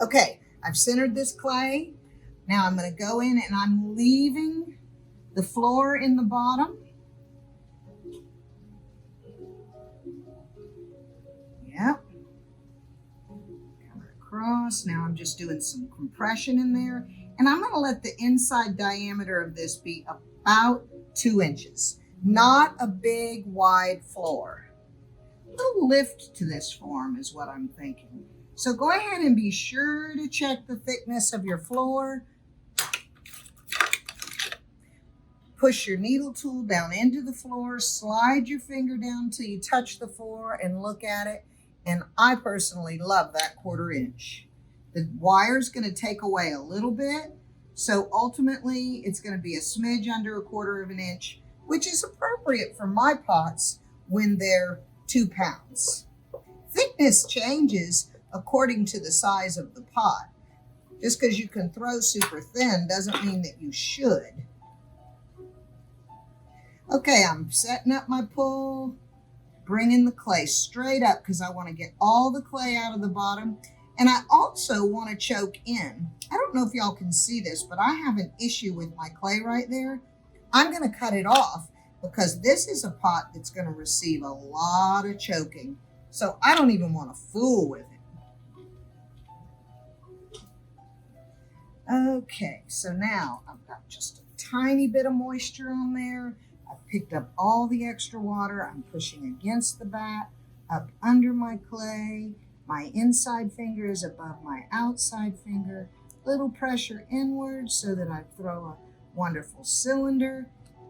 Okay, I've centered this clay. Now I'm going to go in and I'm leaving the floor in the bottom. Yep. Come across. Now I'm just doing some compression in there. And I'm going to let the inside diameter of this be about 2 inches. Not a big, wide floor. A little lift to this form is what I'm thinking. So go ahead and be sure to check the thickness of your floor. Push your needle tool down into the floor, slide your finger down till you touch the floor and look at it. And I personally love that 1/4 inch. The wire's going to take away a little bit. So ultimately it's going to be a smidge under 1/4 of an inch, which is appropriate for my pots when they're 2 pounds. Thickness changes according to the size of the pot. Just because you can throw super thin doesn't mean that you should. Okay, I'm setting up my pull, bringing the clay straight up because I want to get all the clay out of the bottom. And I also want to choke in. I don't know if y'all can see this, but I have an issue with my clay right there. I'm going to cut it off because this is a pot that's going to receive a lot of choking. So I don't even want to fool with it. Okay, so now I've got just a tiny bit of moisture on there. I've picked up all the extra water. I'm pushing against the bat, up under my clay. My inside finger is above my outside finger. Little pressure inward so that I throw a wonderful cylinder.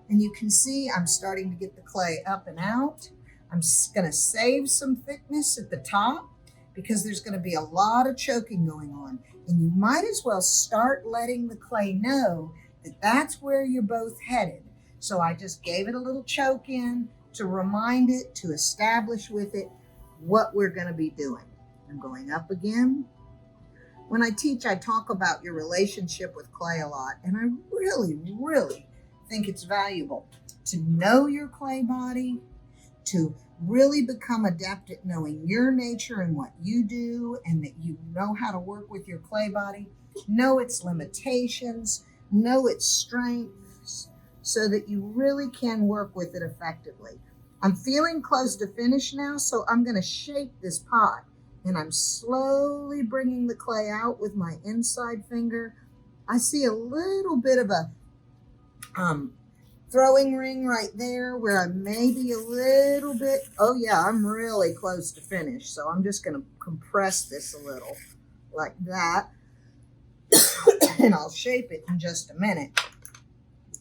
And you can see I'm starting to get the clay up and out. I'm going to save some thickness at the top because there's going to be a lot of choking going on. And you might as well start letting the clay know that that's where you're both headed. So I just gave it a little choke in to remind it, to establish with it what we're going to be doing. I'm going up again. When I teach, I talk about your relationship with clay a lot, and I really, really think it's valuable to know your clay body, to really become adept at knowing your nature and what you do, and that you know how to work with your clay body, know its limitations, know its strengths, so that you really can work with it effectively. I'm feeling close to finish now, so I'm going to shape this pot, and I'm slowly bringing the clay out with my inside finger. I see a little bit of a throwing ring right there where I may be a little bit, oh yeah, I'm really close to finish. So I'm just going to compress this a little like that. And I'll shape it in just a minute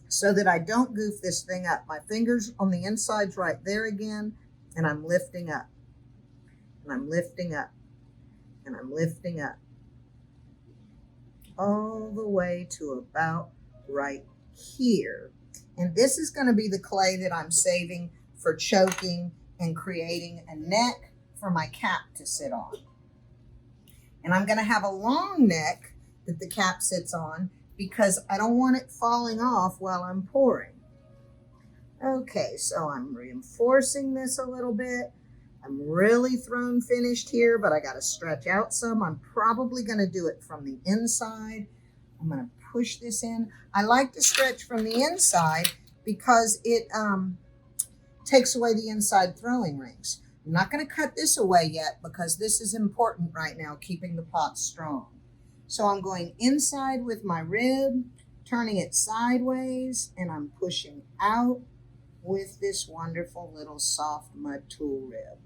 so that I don't goof this thing up. My fingers on the inside's right there again, and I'm lifting up, and I'm lifting up, and I'm lifting up all the way to about right here. And this is going to be the clay that I'm saving for choking and creating a neck for my cap to sit on. And I'm going to have a long neck that the cap sits on because I don't want it falling off while I'm pouring. Okay, so I'm reinforcing this a little bit. I'm really thrown finished here, but I got to stretch out some. I'm probably going to do it from the inside. I'm going to push this in. I like to stretch from the inside because it takes away the inside throwing rings. I'm not going to cut this away yet because this is important right now, keeping the pot strong. So I'm going inside with my rib, turning it sideways, and I'm pushing out with this wonderful little soft mud tool rib.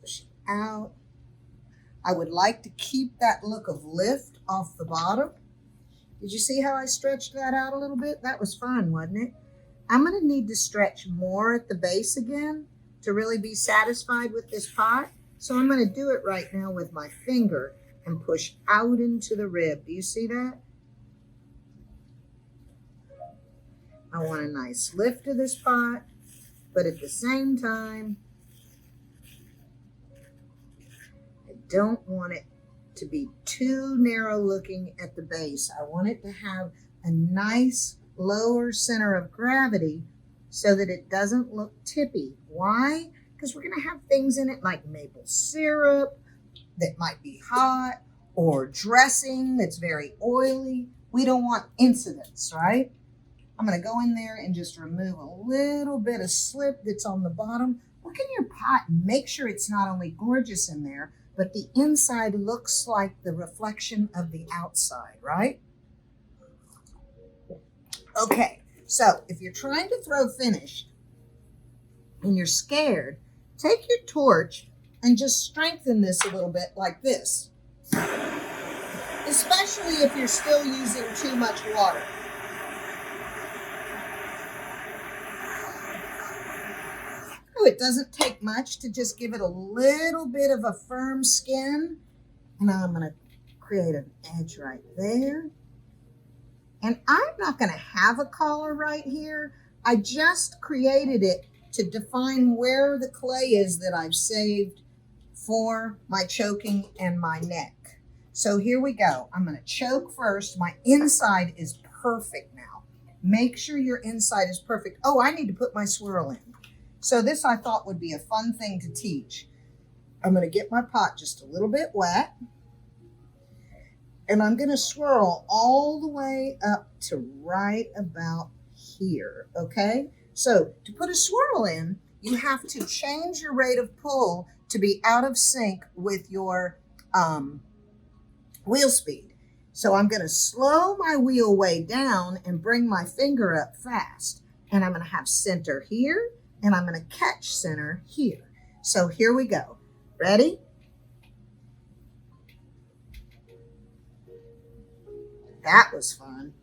Pushing out. I would like to keep that look of lift off the bottom. Did you see how I stretched that out a little bit? That was fun, wasn't it? I'm going to need to stretch more at the base again to really be satisfied with this pot. So I'm going to do it right now with my finger and push out into the rib. Do you see that? I want a nice lift to this pot, but at the same time, I don't want it to be too narrow looking at the base. I want it to have a nice lower center of gravity so that it doesn't look tippy. Why? Because we're going to have things in it like maple syrup, that might be hot or dressing that's very oily. We don't want incidents, right? I'm going to go in there and just remove a little bit of slip that's on the bottom. Look in your pot and make sure it's not only gorgeous in there, but the inside looks like the reflection of the outside, right? Okay, so if you're trying to throw finish and you're scared, take your torch and just strengthen this a little bit like this, especially if you're still using too much water. Oh, it doesn't take much to just give it a little bit of a firm skin. And I'm going to create an edge right there. And I'm not going to have a collar right here. I just created it to define where the clay is that I've saved for my choking and my neck. So here we go. I'm going to choke first. My inside is perfect now. Make sure your inside is perfect. Oh, I need to put my swirl in. So this I thought would be a fun thing to teach. I'm going to get my pot just a little bit wet. And I'm going to swirl all the way up to right about here, okay? So to put a swirl in, you have to change your rate of pull to be out of sync with your wheel speed. So I'm going to slow my wheel way down and bring my finger up fast. And I'm going to have center here, and I'm going to catch center here. So here we go. Ready? That was fun.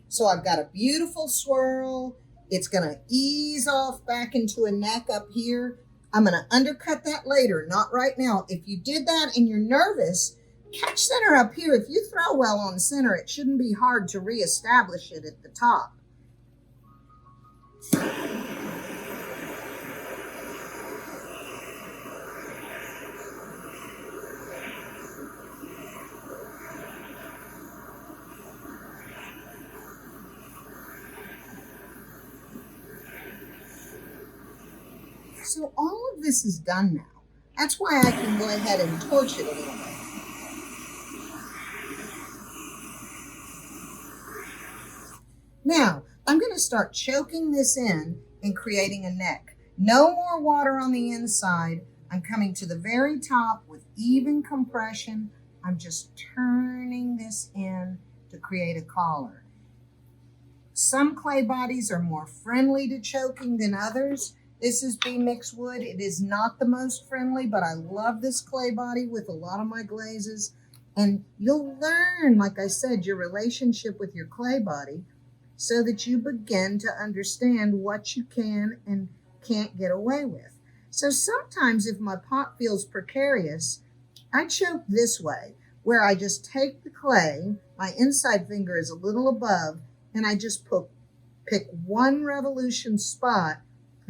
So I've got a beautiful swirl. It's going to ease off back into a neck up here. I'm going to undercut that later, not right now. If you did that and you're nervous, catch center up here. If you throw well on center, it shouldn't be hard to reestablish it at the top. So all of this is done now. That's why I can go ahead and torch it a little bit. Now, I'm going to start choking this in and creating a neck. No more water on the inside. I'm coming to the very top with even compression. I'm just turning this in to create a collar. Some clay bodies are more friendly to choking than others. This is B-mix wood. It is not the most friendly, but I love this clay body with a lot of my glazes. And you'll learn, like I said, your relationship with your clay body so that you begin to understand what you can and can't get away with. So sometimes if my pot feels precarious, I choke this way, where I just take the clay, my inside finger is a little above, and I just pick one revolution spot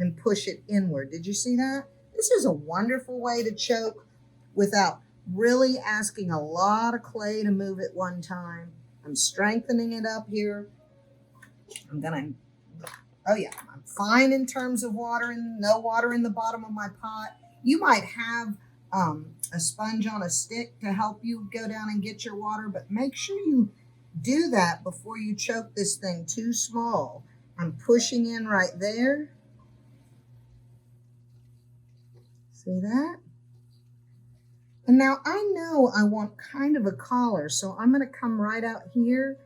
and push it inward. Did you see that? This is a wonderful way to choke without really asking a lot of clay to move at one time. I'm strengthening it up here. Oh yeah, I'm fine in terms of water and no water in the bottom of my pot. You might have a sponge on a stick to help you go down and get your water, but make sure you do that before you choke this thing too small. I'm pushing in right there. See that? And now I know I want kind of a collar, so I'm going to come right out here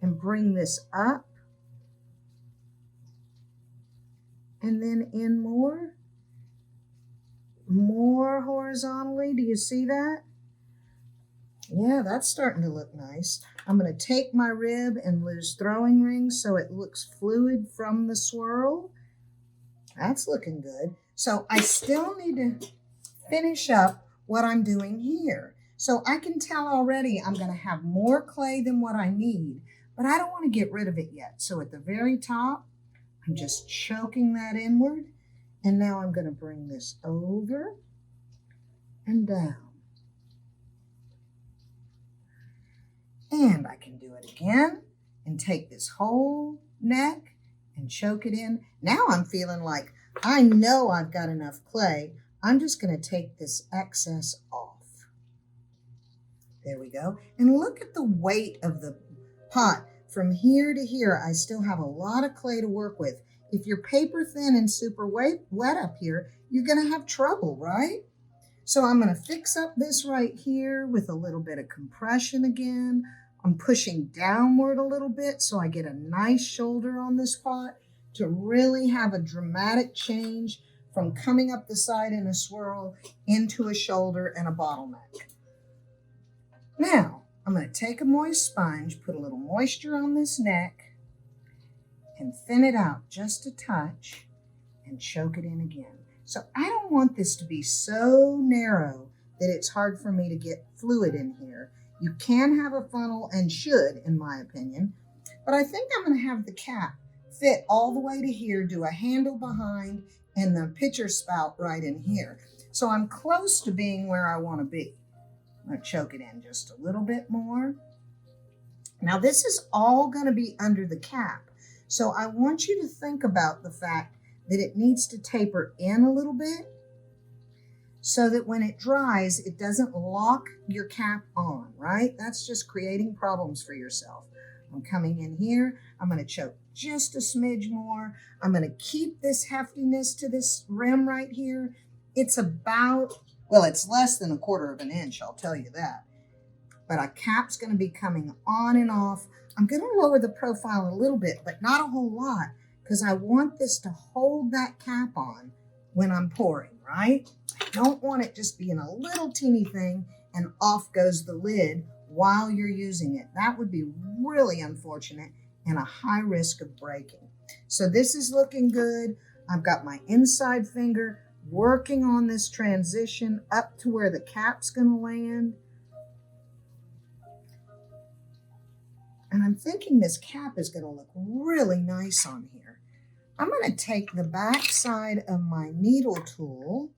and bring this up. And then in more horizontally. Do you see that? Yeah, that's starting to look nice. I'm going to take my rib and lose throwing rings so it looks fluid from the swirl. That's looking good. So I still need to finish up what I'm doing here. So I can tell already I'm going to have more clay than what I need, but I don't want to get rid of it yet. So at the very top, I'm just choking that inward. And now I'm going to bring this over and down. And I can do it again and take this whole neck and choke it in. Now I'm feeling like I know I've got enough clay. I'm just going to take this excess off. There we go. And look at the weight of the pot. From here to here, I still have a lot of clay to work with. If you're paper thin and super wet up here, you're going to have trouble, right? So I'm going to fix up this right here with a little bit of compression again. I'm pushing downward a little bit so I get a nice shoulder on this pot to really have a dramatic change from coming up the side in a swirl into a shoulder and a bottleneck. Now, I'm going to take a moist sponge, put a little moisture on this neck, and thin it out just a touch and choke it in again. So I don't want this to be so narrow that it's hard for me to get fluid in here. You can have a funnel and should, in my opinion, but I think I'm going to have the cap fit all the way to here, do a handle behind, and the pitcher spout right in here. So I'm close to being where I want to be. I'm going to choke it in just a little bit more. Now this is all going to be under the cap. So I want you to think about the fact that it needs to taper in a little bit so that when it dries, it doesn't lock your cap on, right? That's just creating problems for yourself. I'm coming in here. I'm going to choke just a smidge more. I'm going to keep this heftiness to this rim right here. It's about, well, it's less than 1/4 of an inch, I'll tell you that. But a cap's going to be coming on and off. I'm going to lower the profile a little bit, but not a whole lot, because I want this to hold that cap on when I'm pouring, right? I don't want it just being a little teeny thing and off goes the lid while you're using it. That would be really unfortunate and a high risk of breaking. So this is looking good. I've got my inside finger working on this transition up to where the cap's going to land. And I'm thinking this cap is going to look really nice on here. I'm going to take the back side of my needle tool.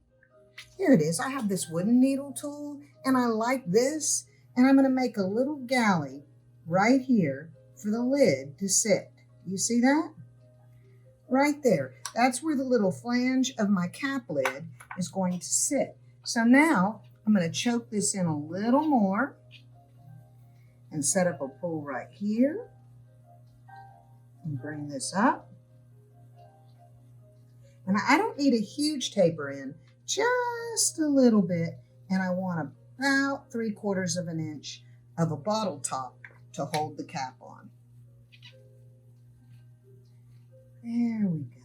Here it is. I have this wooden needle tool, and I like this. And I'm going to make a little galley right here for the lid to sit. You see that? Right there. That's where the little flange of my cap lid is going to sit. So now I'm going to choke this in a little more and set up a pull right here and bring this up. And I don't need a huge taper in, just a little bit. And I want about 3/4 of an inch of a bottle top to hold the cap on. There we go.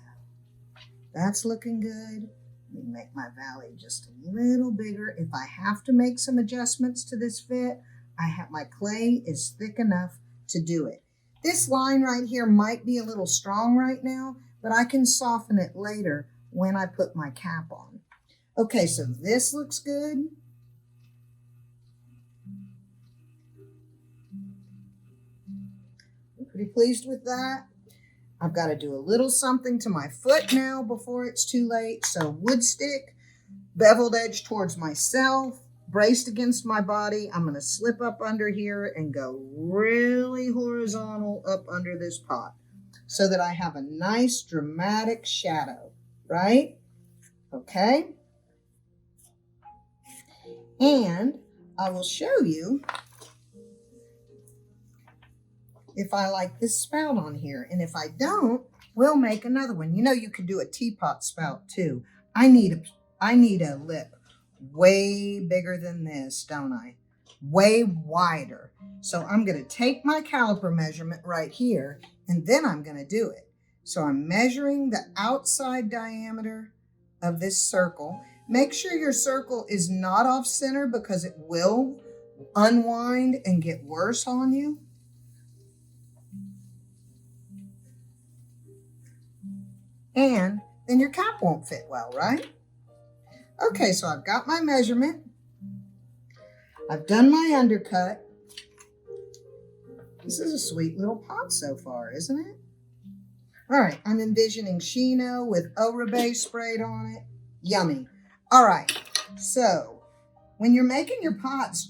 That's looking good. Let me make my valley just a little bigger. If I have to make some adjustments to this fit, my clay is thick enough to do it. This line right here might be a little strong right now, but I can soften it later when I put my cap on. Okay, so this looks good. I'm pretty pleased with that. I've got to do a little something to my foot now before it's too late. So wood stick, beveled edge towards myself, braced against my body. I'm going to slip up under here and go really horizontal up under this pot so that I have a nice dramatic shadow, right? Okay. And I will show you if I like this spout on here. And if I don't, we'll make another one. You know, you could do a teapot spout too. I need a lip way bigger than this, don't I? Way wider. So I'm going to take my caliper measurement right here, and then I'm going to do it. So I'm measuring the outside diameter of this circle. Make sure your circle is not off center because it will unwind and get worse on you. And then your cap won't fit well, right? Okay, so I've got my measurement. I've done my undercut. This is a sweet little pot so far, isn't it? All right, I'm envisioning Chino with Oribe sprayed on it. Yummy. All right, so when you're making your pots,